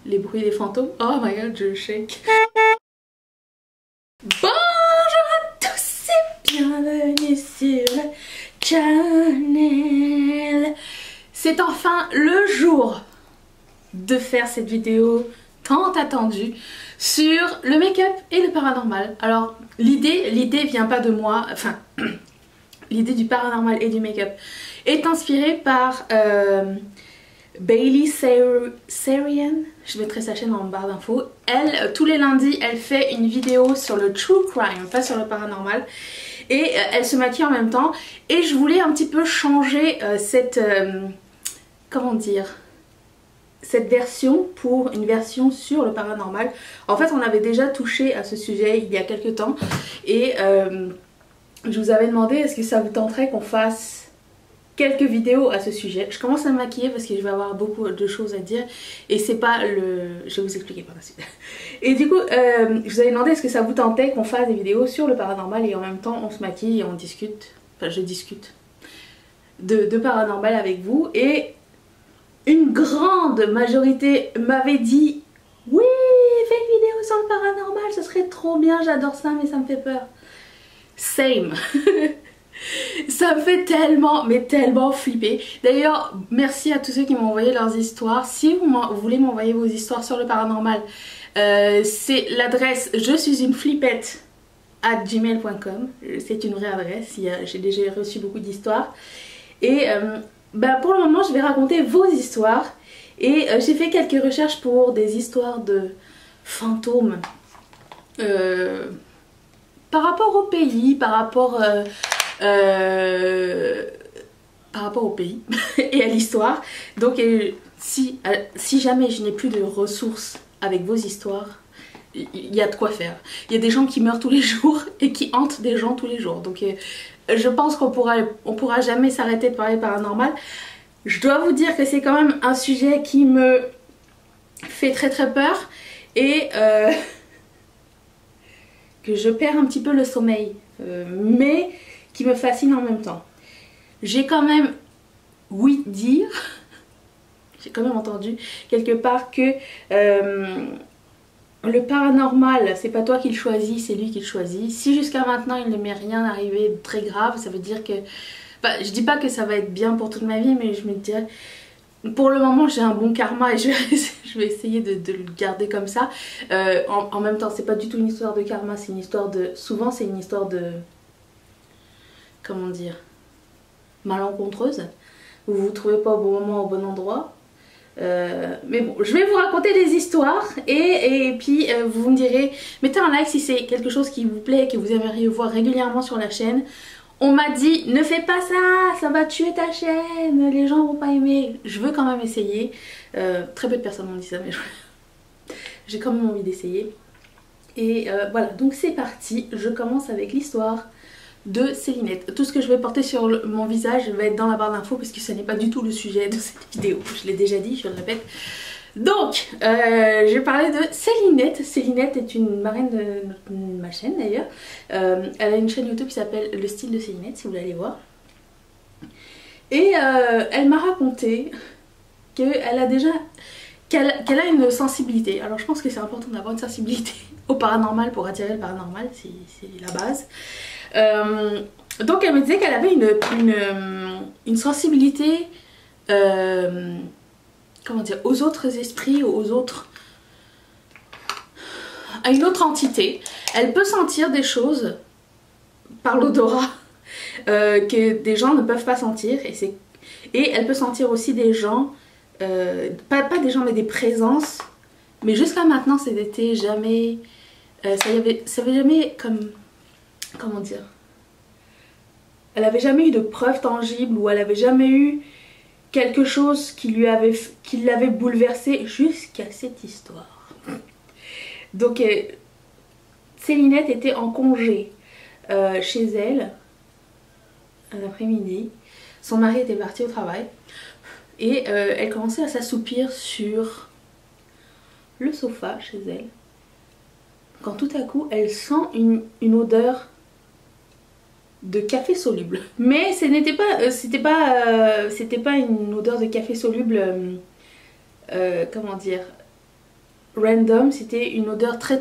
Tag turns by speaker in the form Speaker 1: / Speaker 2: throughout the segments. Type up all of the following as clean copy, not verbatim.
Speaker 1: les bruits des fantômes. Oh my god, je shake. Bonjour à tous et bienvenue sur le channel. C'est enfin le jour de faire cette vidéo tant attendue sur le make-up et le paranormal. Alors l'idée vient pas de moi, enfin l'idée du paranormal et du make-up est inspirée par Bailey Sarian. Je mettrai sa chaîne en barre d'infos. Elle, tous les lundis, elle fait une vidéo sur le true crime, pas sur le paranormal. Et elle se maquille en même temps. Et je voulais un petit peu changer cette... comment dire, cette version pour une version sur le paranormal. En fait, on avait déjà touché à ce sujet il y a quelques temps. Et je vous avais demandé, est-ce que ça vous tenterait qu'on fasse quelques vidéos à ce sujet. Je commence à me maquiller parce que je vais avoir beaucoup de choses à dire et c'est pas le... je vais vous expliquer par la suite. Et du coup, je vous avais demandé est-ce que ça vous tentait qu'on fasse des vidéos sur le paranormal et en même temps on se maquille et on discute, enfin je discute de paranormal avec vous, et une grande majorité m'avait dit oui, fais une vidéo sur le paranormal, ce serait trop bien, j'adore ça mais ça me fait peur. Same. Ça me fait tellement, mais tellement flipper. D'ailleurs, merci à tous ceux qui m'ont envoyé leurs histoires. Si vous voulez m'envoyer vos histoires sur le paranormal, c'est l'adresse je suis une flippette @gmail.com. C'est une vraie adresse, j'ai déjà reçu beaucoup d'histoires. Et pour le moment, je vais raconter vos histoires. Et j'ai fait quelques recherches pour des histoires de fantômes. Par rapport au pays, par rapport au pays et à l'histoire. Donc si jamais je n'ai plus de ressources avec vos histoires, il y a de quoi faire. Il y a des gens qui meurent tous les jours et qui hantent des gens tous les jours. Donc je pense qu'on pourra jamais s'arrêter de parler paranormal. Je dois vous dire que c'est quand même un sujet qui me fait très très peur et que je perds un petit peu le sommeil. Mais qui me fascine en même temps. J'ai quand même j'ai quand même entendu quelque part que le paranormal, c'est pas toi qui le choisis, c'est lui qui le choisit. Si jusqu'à maintenant il ne m'est rien arrivé de très grave, ça veut dire que... je dis pas que ça va être bien pour toute ma vie, mais je me dirais... Pour le moment j'ai un bon karma et je vais essayer de le garder comme ça. En même temps c'est pas du tout une histoire de karma, c'est une histoire de... Souvent c'est une histoire de... comment dire, malencontreuse. Vous vous trouvez pas au bon moment, au bon endroit. Mais bon, je vais vous raconter des histoires et puis vous me direz, mettez un like si c'est quelque chose qui vous plaît et que vous aimeriez voir régulièrement sur la chaîne. On m'a dit, ne fais pas ça, ça va tuer ta chaîne, les gens vont pas aimer. Je veux quand même essayer. Très peu de personnes m'ont dit ça, mais j'ai quand même envie d'essayer. Et voilà, donc c'est parti, je commence avec l'histoire de Célinette. Tout ce que je vais porter sur mon visage va être dans la barre d'infos parce que ce n'est pas du tout le sujet de cette vidéo. Je l'ai déjà dit, je le répète. Donc, je vais parler de Célinette. Célinette est une marraine de ma chaîne d'ailleurs. Elle a une chaîne YouTube qui s'appelle Le Style de Célinette, si vous voulez aller voir. Et elle m'a raconté qu'elle a déjà... qu'elle a une sensibilité. Alors je pense que c'est important d'avoir une sensibilité au paranormal pour attirer le paranormal, c'est la base. Donc elle me disait qu'elle avait une sensibilité comment dire, aux autres esprits, à une autre entité. Elle peut sentir des choses par l'odorat que des gens ne peuvent pas sentir, et elle peut sentir aussi des gens, pas des gens mais des présences, mais jusqu'à maintenant c'était jamais ça avait jamais comment dire, elle avait jamais eu de preuves tangibles, ou elle avait jamais eu quelque chose qui l'avait bouleversée jusqu'à cette histoire. Donc Célinette était en congé chez elle un après-midi. Son mari était parti au travail et elle commençait à s'assoupir sur le sofa chez elle, quand tout à coup elle sent une odeur de café soluble. Mais ce n'était pas, c'était pas une odeur de café soluble, comment dire, random, c'était une odeur très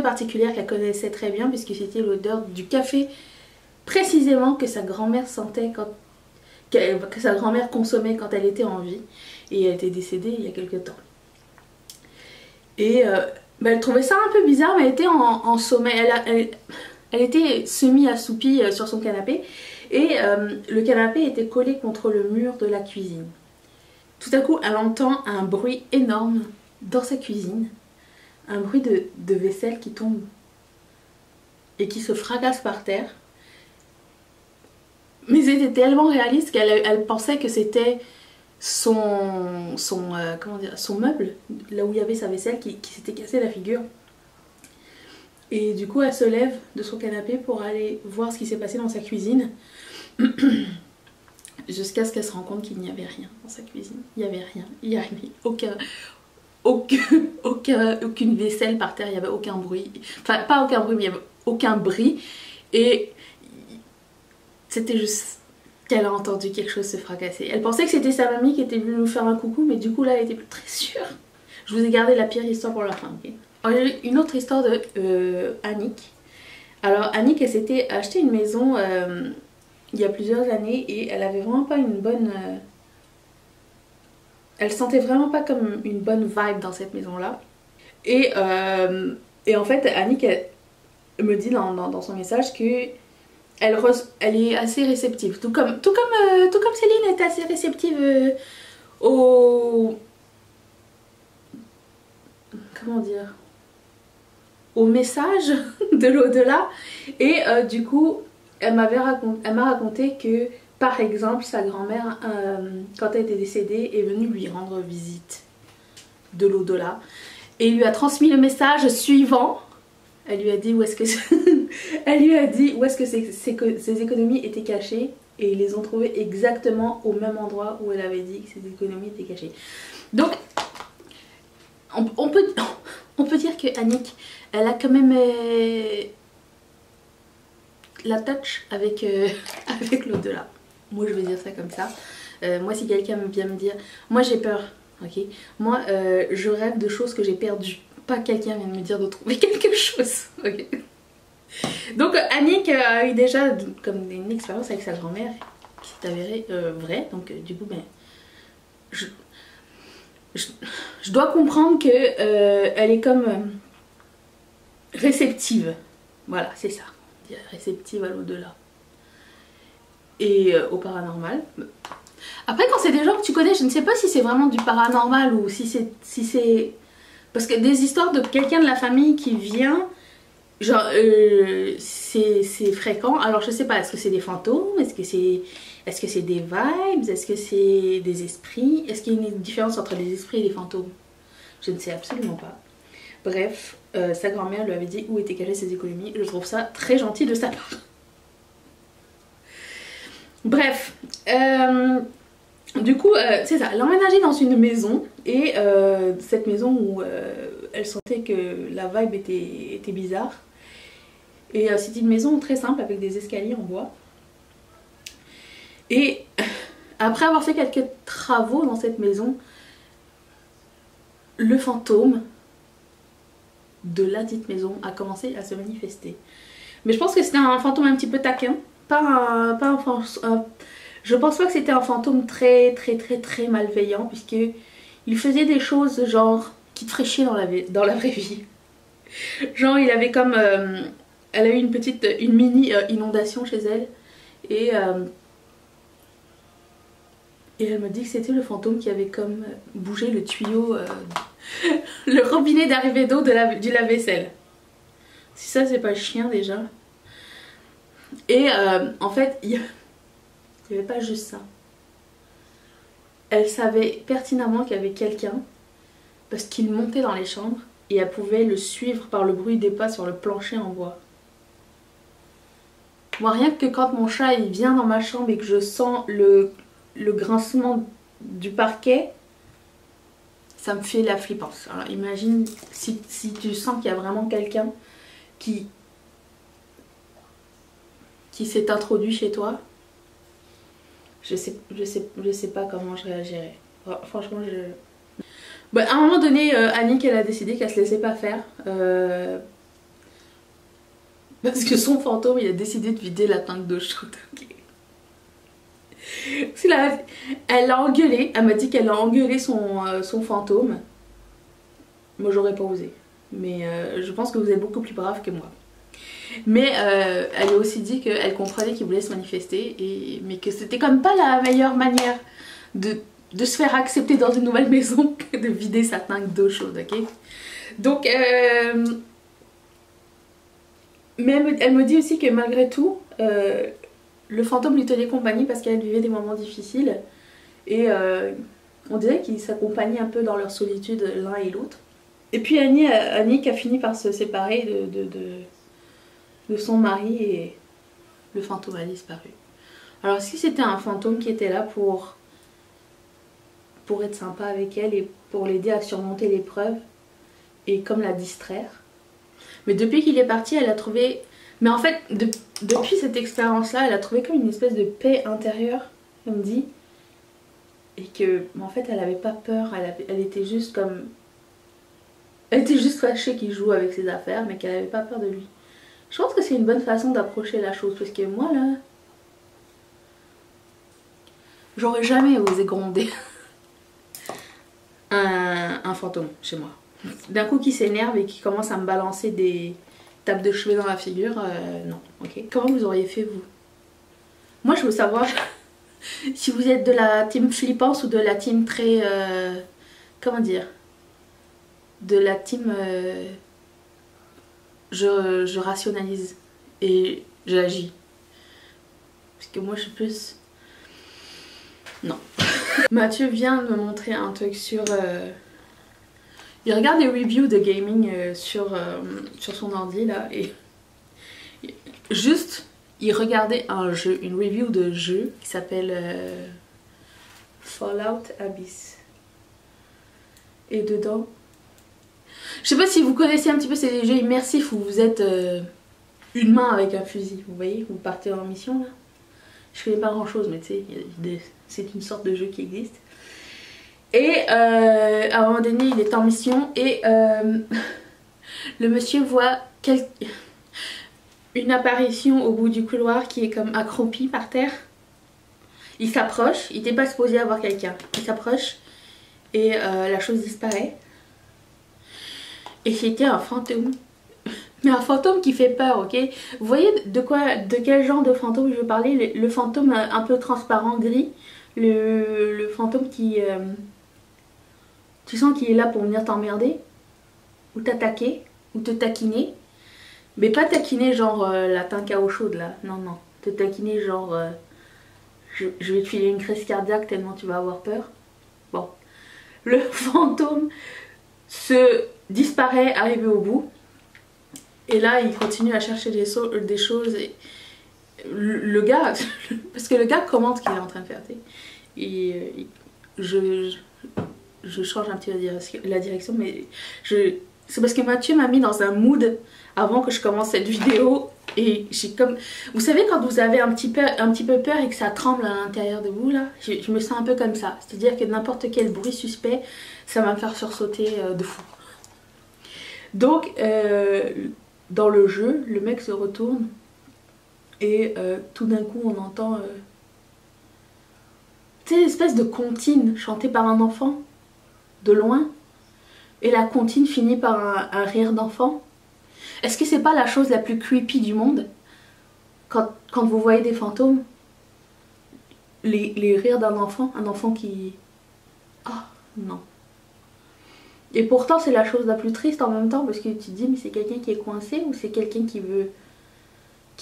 Speaker 1: particulière qu'elle connaissait très bien puisque c'était l'odeur du café précisément que sa grand-mère sentait que sa grand-mère consommait quand elle était en vie, et elle était décédée il y a quelques temps. Et bah, elle trouvait ça un peu bizarre, mais elle était en sommeil, elle était semi-assoupie sur son canapé, et le canapé était collé contre le mur de la cuisine. Tout à coup, elle entend un bruit énorme dans sa cuisine, un bruit de vaisselle qui tombe et qui se fracasse par terre. Mais c'était tellement réaliste qu'elle pensait que c'était son meuble, là où il y avait sa vaisselle, qui s'était cassé la figure. Et du coup, elle se lève de son canapé pour aller voir ce qui s'est passé dans sa cuisine. Jusqu'à ce qu'elle se rende compte qu'il n'y avait rien dans sa cuisine. Il n'y avait rien. Il n'y avait aucune vaisselle par terre, il n'y avait aucun bruit. Enfin, pas aucun bruit, mais il n'y avait aucun bruit. Et c'était juste qu'elle a entendu quelque chose se fracasser. Elle pensait que c'était sa mamie qui était venue nous faire un coucou, mais du coup là elle était plus très sûre. Je vous ai gardé la pire histoire pour la fin, ok. Alors, il y a une autre histoire de Annick. Alors Annick, elle s'était acheté une maison il y a plusieurs années et elle avait vraiment pas une bonne... Elle sentait vraiment pas comme une bonne vibe dans cette maison là. Et en fait Annick, elle me dit dans son message que elle est assez réceptive, tout comme Céline est assez réceptive au... comment dire, au message de l'au-delà. Et du coup elle m'a raconté que par exemple sa grand-mère quand elle était décédée est venue lui rendre visite de l'au-delà et lui a transmis le message suivant. Elle lui a dit où est-ce que elle lui a dit où est-ce que ses économies étaient cachées, et ils les ont trouvées exactement au même endroit où elle avait dit que ses économies étaient cachées. Donc on peut dire que Annick, elle a quand même la touch avec avec l'au-delà. Moi je vais dire ça comme ça. Moi si quelqu'un vient me dire, moi j'ai peur, ok, moi je rêve de choses que j'ai perdues. Pas quelqu'un vient de me dire de trouver quelque chose. Okay. Donc Annick a eu déjà comme une expérience avec sa grand-mère qui s'est avérée vraie. Donc du coup ben, je dois comprendre que elle est comme réceptive. Voilà, c'est ça. Réceptive à l'au-delà. Et au paranormal. Après quand c'est des gens que tu connais, je ne sais pas si c'est vraiment du paranormal ou si c'est... Parce que des histoires de quelqu'un de la famille qui vient, genre c'est fréquent. Alors je sais pas, est-ce que c'est des fantômes, est-ce que c'est des vibes, est-ce que c'est des esprits, est-ce qu'il y a une différence entre les esprits et les fantômes? Je ne sais absolument pas. Bref, sa grand-mère lui avait dit où étaient cachées ses économies. Je trouve ça très gentil de sa part. Bref, du coup, c'est ça, elle a emménagé dans une maison, et cette maison où elle sentait que la vibe était bizarre. Et c'était une maison très simple avec des escaliers en bois. Et après avoir fait quelques travaux dans cette maison, le fantôme de la dite maison a commencé à se manifester. Mais je pense que c'était un fantôme un petit peu taquin, je pense pas que c'était un fantôme très malveillant, puisque il faisait des choses genre qui te feraient chier dans la vraie vie. Genre il avait comme... elle a eu une mini inondation chez elle, et elle me dit que c'était le fantôme qui avait comme bougé le tuyau, le robinet d'arrivée d'eau du lave-vaisselle. Si ça c'est pas chien déjà. Et en fait il n'y avait pas juste ça. Elle savait pertinemment qu'il y avait quelqu'un parce qu'il montait dans les chambres et elle pouvait le suivre par le bruit des pas sur le plancher en bois. Moi rien que quand mon chat il vient dans ma chambre et que je sens le grincement du parquet, ça me fait la flippance. Alors imagine si tu sens qu'il y a vraiment quelqu'un qui s'est introduit chez toi. Je sais pas comment je réagirais. Franchement Bah, à un moment donné, Annick elle a décidé qu'elle se laissait pas faire. Parce que son fantôme il a décidé de vider la tank d'eau chaude. Elle l'a engueulé, elle m'a dit qu'elle a engueulé son fantôme. Moi j'aurais pas osé. Mais je pense que vous êtes beaucoup plus brave que moi. Mais elle a aussi dit qu'elle comprenait qu'il voulait se manifester, mais que c'était comme pas la meilleure manière de se faire accepter dans une nouvelle maison que de vider sa tank d'eau chaude, ok? Donc, mais elle me dit aussi que malgré tout, le fantôme lui tenait compagnie parce qu'elle vivait des moments difficiles. Et on dirait qu'ils s'accompagnaient un peu dans leur solitude l'un et l'autre. Et puis Annick a fini par se séparer de son mari et le fantôme a disparu. Alors si c'était un fantôme qui était là pour être sympa avec elle et pour l'aider à surmonter l'épreuve et comme la distraire. Mais depuis qu'il est parti, elle a trouvé... Mais en fait, depuis cette expérience-là, elle a trouvé comme une espèce de paix intérieure, elle me dit. Et que, en fait, elle avait pas peur, elle était juste comme... Elle était juste fâchée qu'il joue avec ses affaires, mais qu'elle avait pas peur de lui. Je pense que c'est une bonne façon d'approcher la chose, parce que moi, là... J'aurais jamais osé gronder un fantôme chez moi. D'un coup qui s'énerve et qui commence à me balancer des tapes de cheveux dans la figure, non, ok. Comment vous auriez fait vous? Moi je veux savoir si vous êtes de la team flippance ou de la team très... comment dire? De la team... je rationalise et j'agis. Parce que moi je suis plus... Non. Mathieu vient de me montrer un truc sur... Il regarde des reviews de gaming sur son ordi là et juste il regardait un jeu, une review de jeu qui s'appelle Fallout Abyss. Et dedans, je sais pas si vous connaissez un petit peu ces jeux immersifs où vous êtes une main avec un fusil, vous voyez, vous partez en mission là. Je connais pas grand chose mais tu sais, c'est une sorte de jeu qui existe. Et à un moment donné, il est en mission et le monsieur voit une apparition au bout du couloir qui est comme accroupie par terre. Il s'approche, il n'était pas supposé avoir quelqu'un. Il s'approche et la chose disparaît. Et c'était un fantôme. Mais un fantôme qui fait peur, ok? Vous voyez de quel genre de fantôme je veux parler? Le fantôme un peu transparent, gris. Le fantôme qui... tu sens qu'il est là pour venir t'emmerder, ou t'attaquer, ou te taquiner. Mais pas taquiner genre la tank à eau chaude là, non non. Te taquiner genre je vais te filer une crise cardiaque tellement tu vas avoir peur. Bon. Le fantôme se disparaît, arrivé au bout. Et là il continue à chercher des choses. Et le gars, parce que le gars commente ce qu'il est en train de faire. Et je change un petit peu la direction, mais c'est parce que Mathieu m'a mis dans un mood avant que je commence cette vidéo et j'ai comme... Vous savez quand vous avez un petit peu peur et que ça tremble à l'intérieur de vous là, je me sens un peu comme ça. C'est-à-dire que n'importe quel bruit suspect, ça va me faire sursauter de fou. Donc, dans le jeu, le mec se retourne et tout d'un coup on entend... tu sais, l'espèce de comptine chantée par un enfant de loin, et la comptine finit par un rire d'enfant. Est-ce que c'est pas la chose la plus creepy du monde quand vous voyez des fantômes, les rires d'un enfant, un enfant qui... Ah non. Et pourtant c'est la chose la plus triste en même temps parce que tu te dis mais c'est quelqu'un qui est coincé ou c'est quelqu'un qui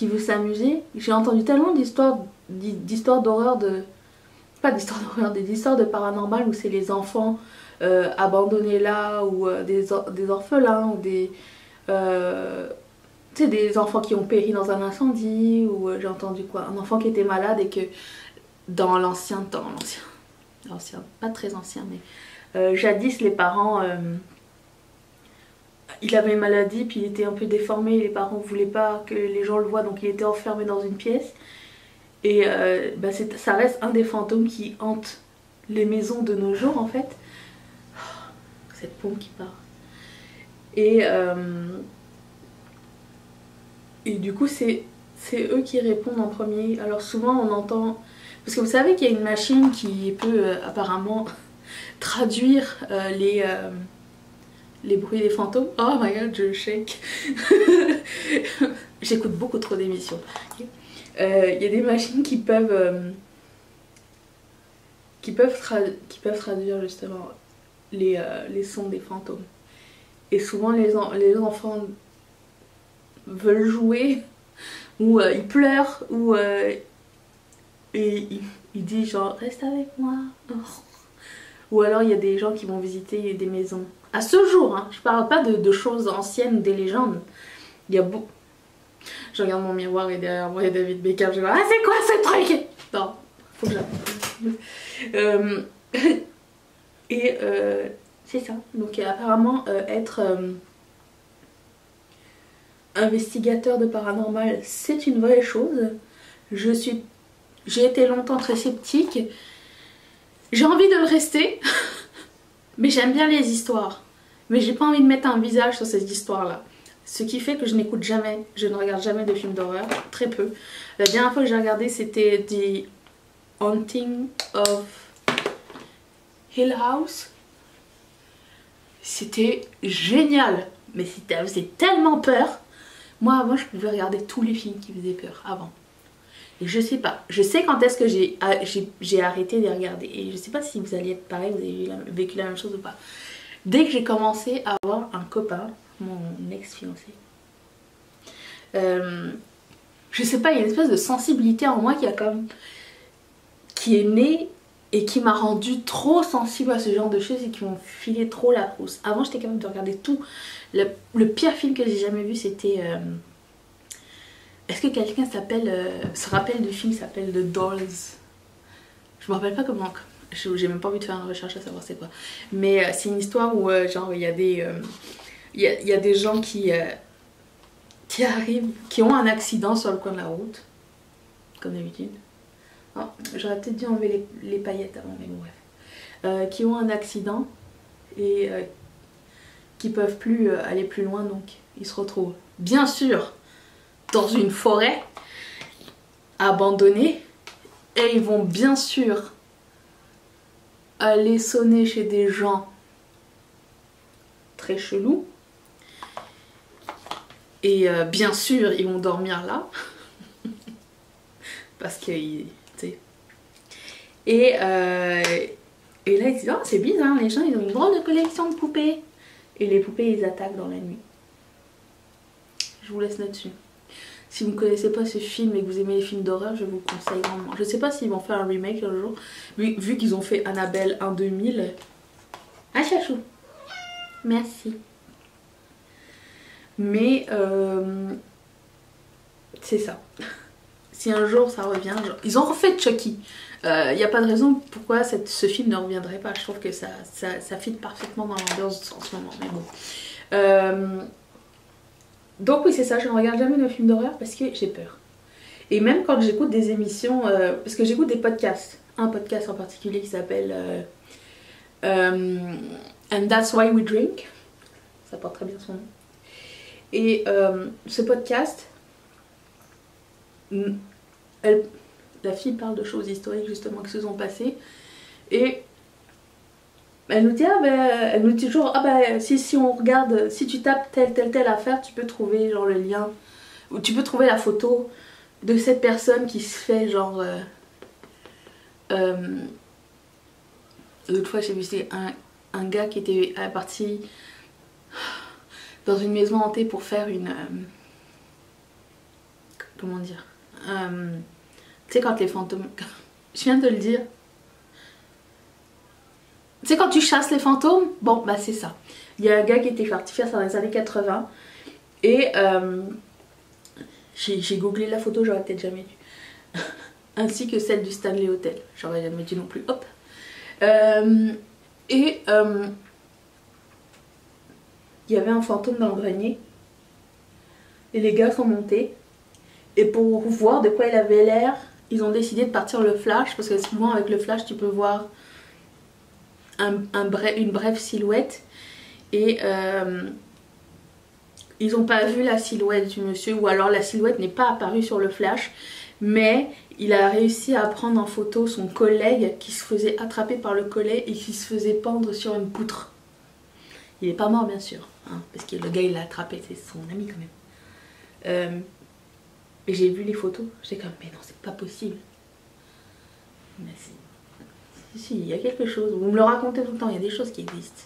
Speaker 1: veut s'amuser. J'ai entendu tellement d'histoires d'horreur pas d'histoires d'horreur, des histoires de paranormal où c'est les enfants abandonnés là ou des orphelins ou des tu sais, des enfants qui ont péri dans un incendie ou j'ai entendu quoi, un enfant qui était malade et que dans l'ancien temps, l'ancien, pas très ancien mais jadis les parents il avait une maladie puis il était un peu déformé, les parents voulaient pas que les gens le voient donc il était enfermé dans une pièce. Et bah ça reste un des fantômes qui hante les maisons de nos jours en fait. cette paume qui part. Et du coup c'est eux qui répondent en premier. Alors souvent on entend, parce que vous savez qu'il y a une machine qui peut apparemment traduire les bruits des fantômes. Oh my god, je shake. J'écoute beaucoup trop d'émissions. Il y a des machines qui peuvent traduire justement les sons des fantômes. Et souvent les enfants veulent jouer, ou ils pleurent, ou et ils disent genre reste avec moi. Oh. Ou alors il y a des gens qui vont visiter des maisons. À ce jour, hein, je parle pas de choses anciennes ou des légendes. Il y a beaucoup. Je regarde mon miroir et derrière moi il y a David Beckham. Je dis ah c'est quoi ce truc? Non, faut que j'apprenne. Et c'est ça. Donc apparemment être investigateur de paranormal, c'est une vraie chose. J'ai été longtemps très sceptique. J'ai envie de le rester. Mais j'aime bien les histoires. Mais j'ai pas envie de mettre un visage sur ces histoires-là. Ce qui fait que je n'écoute jamais, je ne regarde jamais de films d'horreur. Très peu. La dernière fois que j'ai regardé, c'était The Haunting of Hill House. C'était génial. Mais ça faisait tellement peur. Moi avant je pouvais regarder tous les films qui faisaient peur avant. Et je sais pas, je sais quand est-ce que j'ai arrêté de les regarder. Et je sais pas si vous allez être pareil, vous avez vécu la même chose ou pas. Dès que j'ai commencé à avoir un copain, mon ex-fiancé, je sais pas, il y a une espèce de sensibilité en moi qui est née et qui m'a rendue trop sensible à ce genre de choses et qui m'ont filé trop la frousse. Avant j'étais capable de regarder tout. Le pire film que j'ai jamais vu c'était... Est-ce que quelqu'un se rappelle du film qui s'appelle The Dolls? Je me rappelle pas comment. J'ai même pas envie de faire une recherche à savoir c'est quoi. Mais c'est une histoire où genre il y a des gens qui arrivent, qui ont un accident sur le coin de la route, comme d'habitude. Oh, j'aurais peut-être dû enlever les paillettes avant, mais bon bref. Qui ont un accident et qui peuvent plus aller plus loin, donc ils se retrouvent bien sûr dans une forêt abandonnée et ils vont bien sûr aller sonner chez des gens très chelous et bien sûr ils vont dormir là parce que tu sais. Et là ils disent oh c'est bizarre, les gens ils ont une drôle de collection de poupées et les poupées ils attaquent dans la nuit. Je vous laisse là-dessus. Si vous ne connaissez pas ce film et que vous aimez les films d'horreur, je vous conseille grandement. Je ne sais pas s'ils vont faire un remake un jour, vu qu'ils ont fait Annabelle 1 2000. Ah chachou, merci. Mais c'est ça. Si un jour ça revient, genre, ils ont refait Chucky. Il n'y a pas de raison pourquoi ce film ne reviendrait pas. Je trouve que ça fit parfaitement dans l'ambiance en ce moment. Mais bon. Donc oui c'est ça, je ne regarde jamais de films d'horreur parce que j'ai peur. Et même quand j'écoute des émissions, parce que j'écoute des podcasts, un podcast en particulier qui s'appelle And That's Why We Drink, ça porte très bien son nom. Et ce podcast, la fille parle de choses historiques justement qui se sont passées et elle nous dit, elle nous dit toujours, si on regarde, si tu tapes telle affaire, tu peux trouver genre le lien, ou tu peux trouver la photo de cette personne qui se fait genre... L'autre fois j'ai vu c'est un gars qui était parti dans une maison hantée pour faire une... comment dire, tu sais quand les fantômes... Je viens de le dire. Tu sais quand tu chasses les fantômes? Bon bah c'est ça. Il y a un gars qui était parti faire ça dans les années 80 et j'ai googlé la photo, j'aurais peut-être jamais dû. Ainsi que celle du Stanley Hotel, j'aurais jamais dû non plus. Hop. Il y avait un fantôme dans le grenier et les gars sont montés et pour voir de quoi il avait l'air, ils ont décidé de partir le flash parce que souvent avec le flash tu peux voir une brève silhouette Et ils n'ont pas vu la silhouette du monsieur, ou alors la silhouette n'est pas apparue sur le flash, mais il a réussi à prendre en photo son collègue qui se faisait attraper par le collet et qui se faisait pendre sur une poutre. Il n'est pas mort bien sûr, hein, parce que le gars il l'a attrapé, c'est son ami quand même. Et j'ai vu les photos, j'étais comme mais non c'est pas possible. Mais si, il y a quelque chose, vous me le racontez tout le temps, il y a des choses qui existent.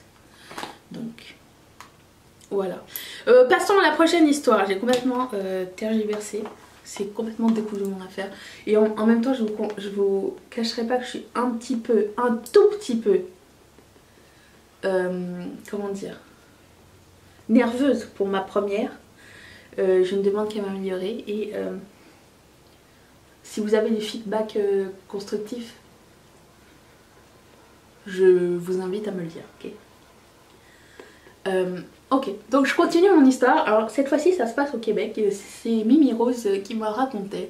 Speaker 1: Donc voilà. Passons à la prochaine histoire, j'ai complètement tergiversé. C'est complètement décousu mon affaire. Et en même temps, je vous cacherai pas que je suis un tout petit peu, comment dire, nerveuse pour ma première. Je ne demande qu'à m'améliorer. Et si vous avez des feedbacks constructifs, je vous invite à me le dire, ok? Ok, donc je continue mon histoire. Alors cette fois-ci ça se passe au Québec. C'est Mimi Rose qui m'a raconté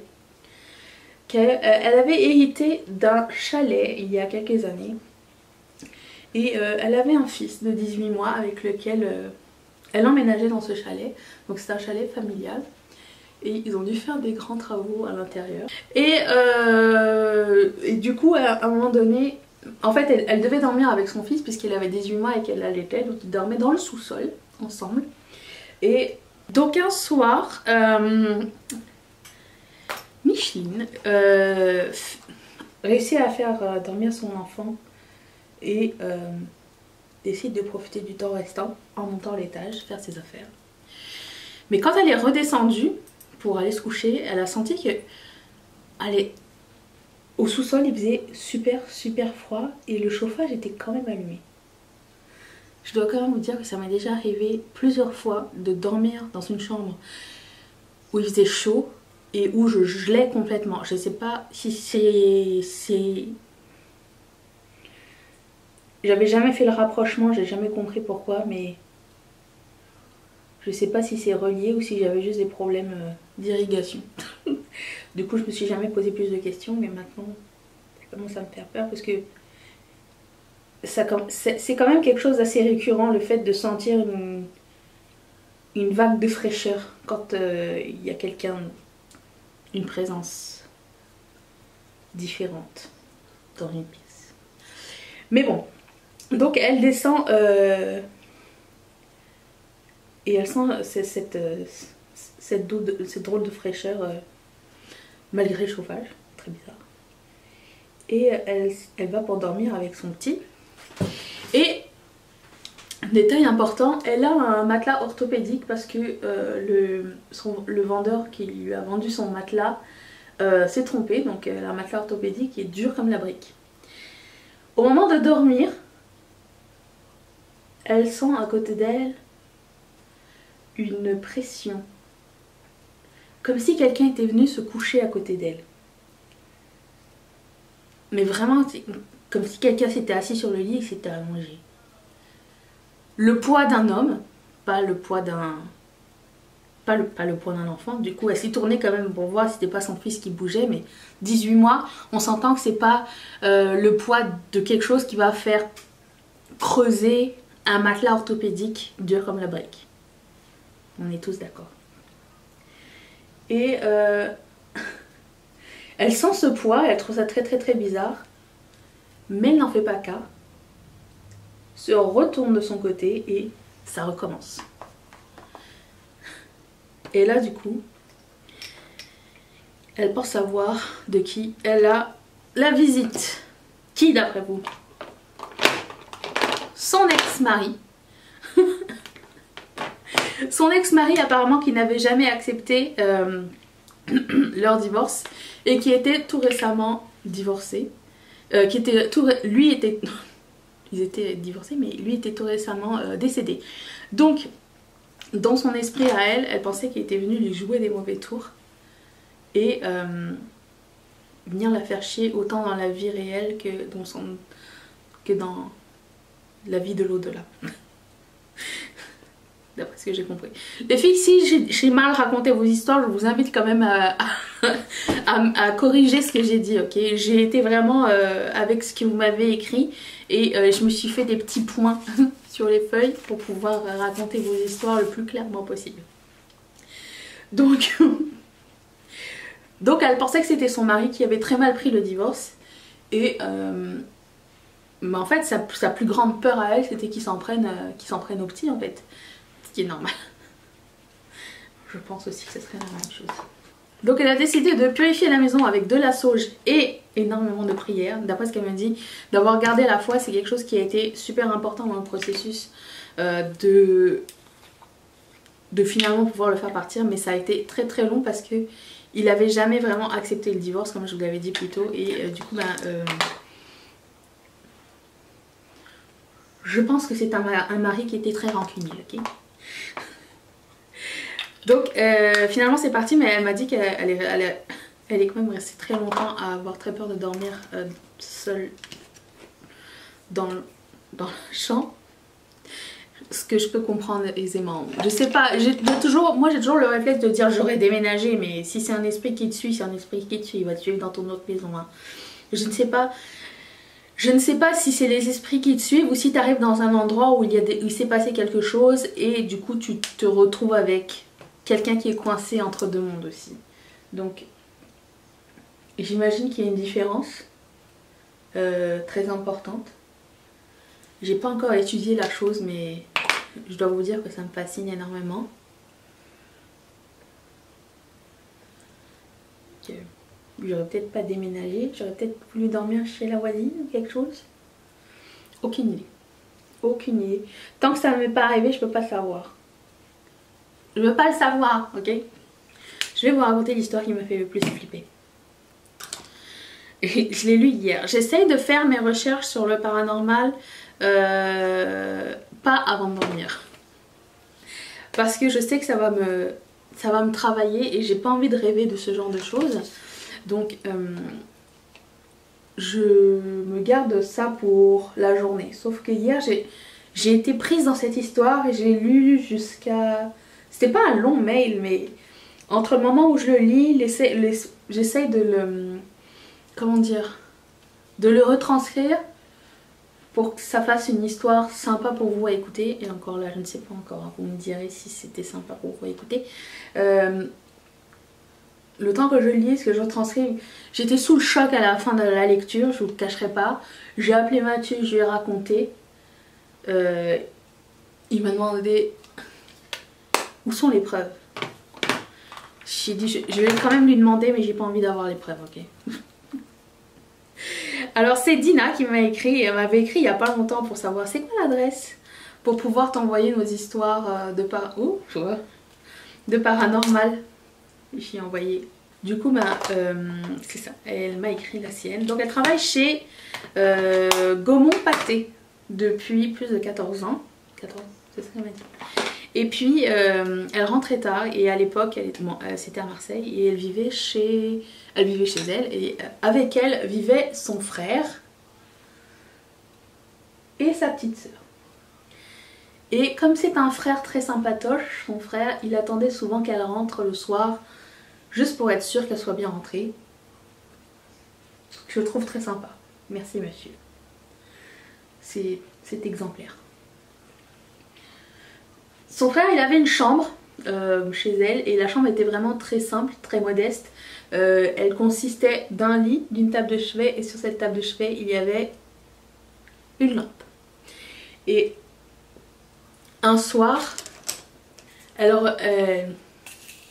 Speaker 1: qu'elle avait hérité d'un chalet il y a quelques années. Et elle avait un fils de 18 mois avec lequel elle emménageait dans ce chalet. Donc c'est un chalet familial. Et ils ont dû faire des grands travaux à l'intérieur. Et du coup à un moment donné, en fait elle devait dormir avec son fils puisqu'il avait 18 mois et qu'elle allaitait. Donc ils dormaient dans le sous-sol ensemble. Et donc un soir, Micheline réussit à faire dormir son enfant et décide de profiter du temps restant en montant à l'étage, faire ses affaires. Mais quand elle est redescendue pour aller se coucher, elle a senti que au sous-sol il faisait super froid et le chauffage était quand même allumé. Je dois quand même vous dire que ça m'est déjà arrivé plusieurs fois de dormir dans une chambre où il faisait chaud et où je gelais complètement. Je ne sais pas si c'est... J'avais jamais fait le rapprochement, j'ai jamais compris pourquoi, mais je sais pas si c'est relié ou si j'avais juste des problèmes d'irrigation. Du coup je me suis jamais posé plus de questions, mais maintenant ça commence à me faire peur parce que c'est quand même quelque chose d'assez récurrent, le fait de sentir une vague de fraîcheur quand il y a quelqu'un, une présence différente dans une pièce. Mais bon, donc elle descend et elle sent cette drôle de fraîcheur malgré le chauffage, très bizarre. Et elle va pour dormir avec son petit. Et détail important, elle a un matelas orthopédique parce que le vendeur qui lui a vendu son matelas s'est trompé. Donc elle a un matelas orthopédique qui est dur comme la brique. Au moment de dormir, elle sent à côté d'elle une pression. Comme si quelqu'un était venu se coucher à côté d'elle. Mais vraiment, comme si quelqu'un s'était assis sur le lit et s'était allongé. Le poids d'un homme, pas le poids d'un... Pas le poids d'un enfant. Du coup, elle s'est tournée quand même pour voir si c'était pas son fils qui bougeait. Mais 18 mois, on s'entend que c'est pas le poids de quelque chose qui va faire creuser un matelas orthopédique dur comme la brique. On est tous d'accord. Et elle sent ce poids, elle trouve ça très bizarre. Mais elle n'en fait pas cas. Se retourne de son côté et ça recommence. Et là du coup, elle pense savoir de qui elle a la visite. Qui d'après vous? Son ex-mari. Son ex-mari apparemment qui n'avait jamais accepté leur divorce et qui était tout récemment divorcé. Ils étaient divorcés, mais lui était tout récemment décédé. Donc, dans son esprit à elle, elle pensait qu'il était venu lui jouer des mauvais tours et venir la faire chier autant dans la vie réelle que dans la vie de l'au-delà. D'après ce que j'ai compris. Les filles, si j'ai mal raconté vos histoires, je vous invite quand même à corriger ce que j'ai dit, ok? J'ai été vraiment avec ce que vous m'avez écrit et je me suis fait des petits points sur les feuilles pour pouvoir raconter vos histoires le plus clairement possible. Donc, donc elle pensait que c'était son mari qui avait très mal pris le divorce. Et mais en fait, sa plus grande peur à elle, c'était qu'il s'en prenne au petit en fait. Ce qui est normal. Je pense aussi que ce serait la même chose. Donc elle a décidé de purifier la maison avec de la sauge et énormément de prières. D'après ce qu'elle me dit, d'avoir gardé la foi, c'est quelque chose qui a été super important dans le processus de finalement pouvoir le faire partir. Mais ça a été très très long parce que il n'avait jamais vraiment accepté le divorce, comme je vous l'avais dit plus tôt. Et du coup, je pense que c'est un mari qui était très rancunier, ok. Donc finalement c'est parti, mais elle m'a dit qu'elle est quand même restée très longtemps à avoir très peur de dormir seule dans le champ. Ce que je peux comprendre aisément. Je sais pas, moi j'ai toujours le réflexe de dire j'aurais déménagé, mais si c'est un esprit qui te suit, c'est un esprit qui te suit, il va te suivre dans ton autre maison. Hein. Je ne sais pas si c'est les esprits qui te suivent ou si tu arrives dans un endroit où il s'est passé quelque chose et du coup tu te retrouves avec quelqu'un qui est coincé entre deux mondes aussi. Donc j'imagine qu'il y a une différence très importante. J'ai pas encore étudié la chose, mais je dois vous dire que ça me fascine énormément. J'aurais peut-être pas déménagé, j'aurais peut-être voulu dormir chez la voisine ou quelque chose. Aucune idée. Aucune idée. Tant que ça ne m'est pas arrivé, je peux pas savoir. Je veux pas le savoir, ok? Je vais vous raconter l'histoire qui m'a fait le plus flipper. Et je l'ai lu hier. J'essaye de faire mes recherches sur le paranormal pas avant de dormir. Parce que je sais que ça va me travailler et j'ai pas envie de rêver de ce genre de choses. Donc je me garde ça pour la journée. Sauf que hier j'ai été prise dans cette histoire et j'ai lu jusqu'à... C'était pas un long mail, mais entre le moment où je le lis, j'essaye de le... Comment dire? De le retranscrire pour que ça fasse une histoire sympa pour vous à écouter. Et encore là, je ne sais pas encore, vous me direz si c'était sympa pour vous à écouter. Le temps que je lis, ce que je retranscris, j'étais sous le choc à la fin de la lecture, je vous le cacherai pas. J'ai appelé Mathieu, je lui ai raconté. Il m'a demandé où sont les preuves. J'ai dit je vais quand même lui demander, mais j'ai pas envie d'avoir les preuves, ok. Alors c'est Dina qui m'a écrit, elle m'avait écrit il y a pas longtemps pour savoir c'est quoi l'adresse pour pouvoir t'envoyer nos histoires de paranormal. J'ai envoyé. Du coup c'est ça, elle m'a écrit la sienne. Donc elle travaille chez Gaumont Pâté depuis plus de 14 ans. 14, c'est ça qu'elle m'a dit. Et puis elle rentrait tard et à l'époque c'était à Marseille et elle vivait chez elle et avec elle vivait son frère et sa petite sœur. Et comme c'est un frère très sympatoche, son frère, il attendait souvent qu'elle rentre le soir juste pour être sûr qu'elle soit bien rentrée. Je le trouve très sympa. Merci monsieur. C'est exemplaire. Son frère, il avait une chambre chez elle et la chambre était vraiment très simple, très modeste. Elle consistait d'un lit, d'une table de chevet et sur cette table de chevet, il y avait une lampe. Et un soir, alors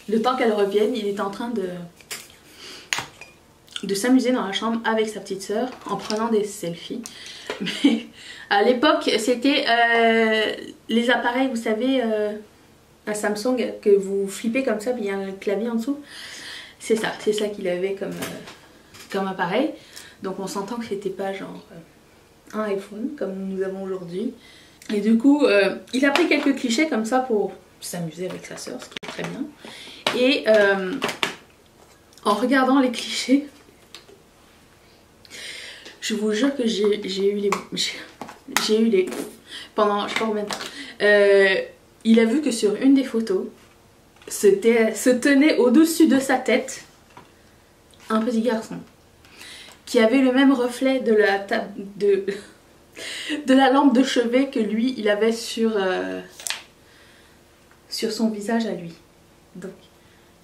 Speaker 1: le temps qu'elle revienne, il était en train de s'amuser dans la chambre avec sa petite sœur en prenant des selfies. Mais à l'époque, c'était les appareils, vous savez, un Samsung que vous flippez comme ça, puis il y a un clavier en dessous. C'est ça qu'il avait comme appareil. Donc on s'entend que c'était pas genre un iPhone comme nous avons aujourd'hui. Et du coup, il a pris quelques clichés comme ça pour s'amuser avec sa sœur, ce qui est très bien. Et en regardant les clichés, je vous jure que j'ai eu les... Pendant, je sais pas combien de temps. Il a vu que sur une des photos, se tenait au-dessus de sa tête un petit garçon qui avait le même reflet de la table de la lampe de chevet que lui il avait sur son visage à lui. Donc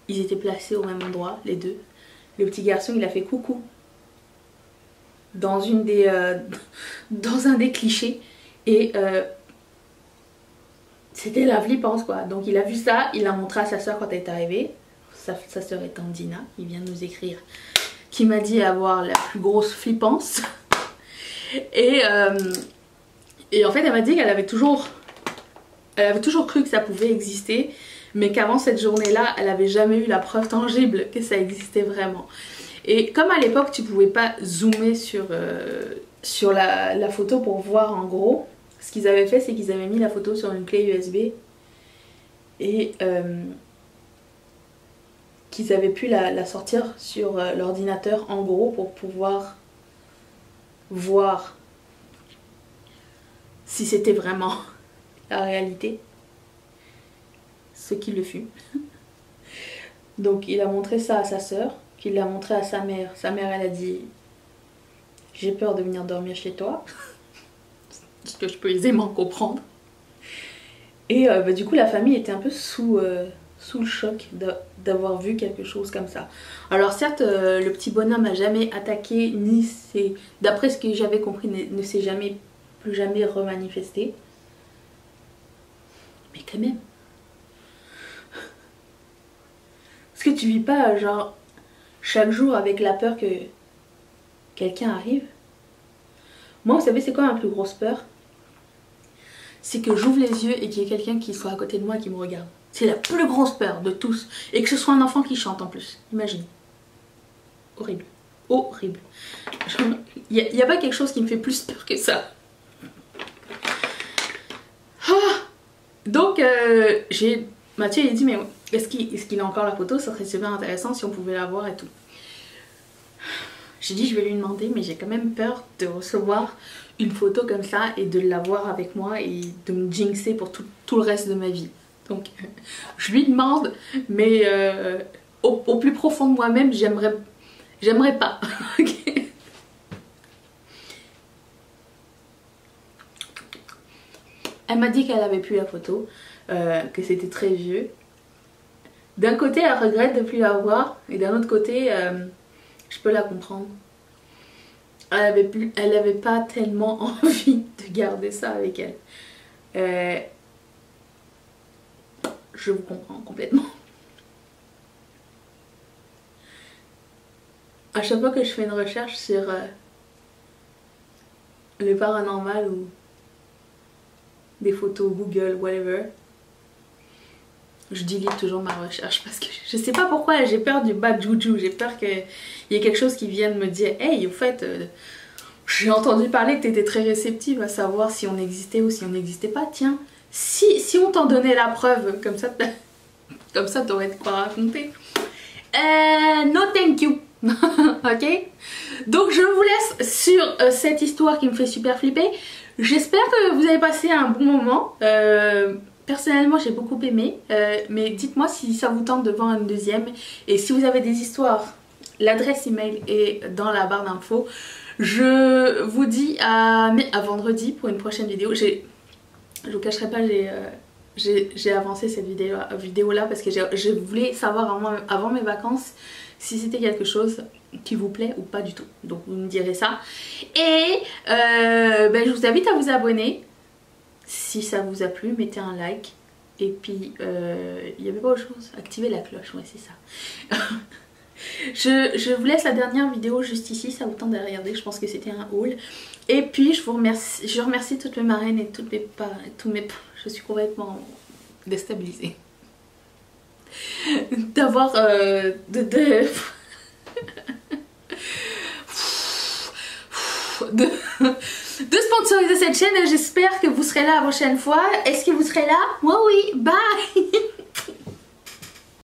Speaker 1: ils étaient placés au même endroit les deux. Le petit garçon il a fait coucou dans une des dans un des clichés et c'était la flippance quoi. Donc il a vu ça, il l'a montré à sa soeur quand elle est arrivée. Sa soeur étant Dina, il vient de nous écrire, qui m'a dit avoir la plus grosse flippance. Et en fait elle m'a dit qu'elle avait toujours cru que ça pouvait exister, mais qu'avant cette journée là elle avait jamais eu la preuve tangible que ça existait vraiment. Et comme à l'époque tu pouvais pas zoomer sur la photo pour voir en gros, ce qu'ils avaient fait c'est qu'ils avaient mis la photo sur une clé USB et qu'ils avaient pu la sortir sur l'ordinateur en gros pour pouvoir voir si c'était vraiment la réalité, ce qui le fut. Donc il a montré ça à sa soeur, qui l'a montré à sa mère. Sa mère elle a dit j'ai peur de venir dormir chez toi, ce que je peux aisément comprendre. Et du coup la famille était un peu sous le choc d'avoir vu quelque chose comme ça. Alors certes le petit bonhomme n'a jamais attaqué, ni d'après ce que j'avais compris ne s'est plus jamais remanifesté. Mais quand même. Est-ce que tu vis pas genre chaque jour avec la peur que quelqu'un arrive? Moi vous savez c'est quoi ma plus grosse peur? C'est que j'ouvre les yeux et qu'il y ait quelqu'un qui soit à côté de moi et qui me regarde. C'est la plus grosse peur de tous. Et que ce soit un enfant qui chante en plus. Imagine. Horrible. Horrible. Il n'y a pas quelque chose qui me fait plus peur que ça. Ah donc Mathieu il a dit mais est-ce qu'il a encore la photo? Ça serait super intéressant si on pouvait la voir et tout. J'ai dit je vais lui demander mais j'ai quand même peur de recevoir une photo comme ça et de l'avoir avec moi et de me jinxer pour tout le reste de ma vie. Donc je lui demande mais au plus profond de moi-même j'aimerais pas. Okay. Elle m'a dit qu'elle avait plus la photo, que c'était très vieux. D'un côté elle regrette de plus l'avoir et d'un autre côté je peux la comprendre. Elle avait pas tellement envie de garder ça avec elle. Je vous comprends complètement. À chaque fois que je fais une recherche sur le paranormal ou des photos Google, whatever, je delete toujours ma recherche parce que je sais pas pourquoi, j'ai peur du bad juju, j'ai peur qu'il y ait quelque chose qui vienne me dire hey au fait j'ai entendu parler que tu étais très réceptive à savoir si on existait ou si on n'existait pas, tiens si on t'en donnait la preuve comme ça t'aurais de quoi raconter. No thank you. Ok, donc je vous laisse sur cette histoire qui me fait super flipper. J'espère que vous avez passé un bon moment. Personnellement j'ai beaucoup aimé, mais dites-moi si ça vous tente de voir une deuxième. Et si vous avez des histoires, l'adresse email est dans la barre d'infos. Je vous dis à vendredi pour une prochaine vidéo. Je vous cacherai pas, j'ai avancé cette vidéo là parce que je voulais savoir avant mes vacances si c'était quelque chose qui vous plaît ou pas du tout. Donc vous me direz ça. Et je vous invite à vous abonner. Si ça vous a plu, mettez un like. Et puis, il n'y avait pas autre chose. Activez la cloche, ouais c'est ça. je vous laisse la dernière vidéo juste ici, ça vous tente de regarder. Je pense que c'était un haul. Et puis, je remercie toutes mes marraines et toutes mes parents. Je suis complètement déstabilisée. D'avoir... de sponsoriser cette chaîne. J'espère que vous serez là la prochaine fois. Est-ce que vous serez là? Moi oui, bye.